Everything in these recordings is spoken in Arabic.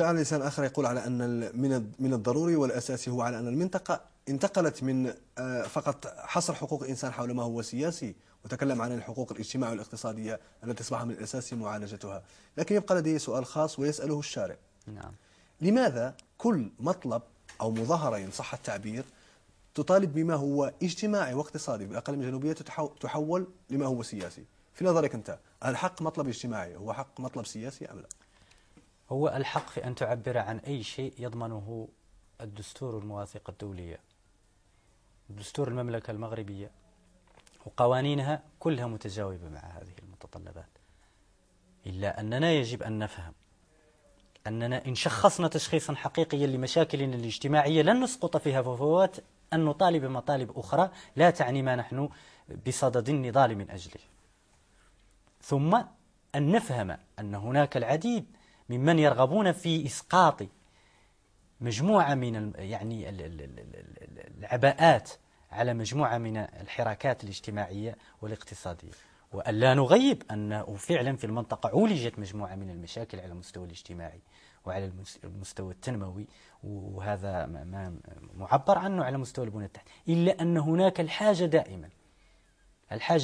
جاء لسان آخر يقول على أن من الضروري والأساسي هو على أن المنطقة انتقلت من فقط حصر حقوق الإنسان حول ما هو سياسي، وتكلم عن الحقوق الاجتماعية والاقتصادية التي أصبح من الأساسي معالجتها. لكن يبقى لدي سؤال خاص ويسأله الشارع: نعم. لماذا كل مطلب أو مظاهرة إن صح التعبير تطالب بما هو اجتماعي واقتصادي بالأقاليم الجنوبية تحول لما هو سياسي؟ في نظرك أنت، هل حق مطلب اجتماعي هو حق مطلب سياسي أم لا؟ هو الحق في أن تعبر عن أي شيء يضمنه الدستور والمواثيق الدولية. دستور المملكة المغربية وقوانينها كلها متجاوبة مع هذه المتطلبات، إلا أننا يجب أن نفهم أننا إن شخصنا تشخيصا حقيقيا لمشاكلنا الاجتماعية لن نسقط فيها فوات أن نطالب مطالب أخرى لا تعني ما نحن بصدد النضال من أجله، ثم أن نفهم أن هناك العديد ممن يرغبون في إسقاط مجموعة من العباءات على مجموعة من الحراكات الاجتماعية والاقتصادية، وأن لا نغيب أنه فعلا في المنطقة عولجت مجموعة من المشاكل على المستوى الاجتماعي وعلى المستوى التنموي، وهذا ما معبر عنه على مستوى البنى التحتية، إلا أن هناك الحاجة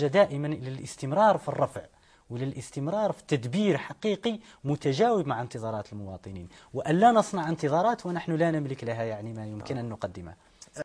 دائما إلى الاستمرار في الرفع وللاستمرار في تدبير حقيقي متجاوب مع انتظارات المواطنين، وأن لا نصنع انتظارات ونحن لا نملك لها ما يمكن أن نقدمه.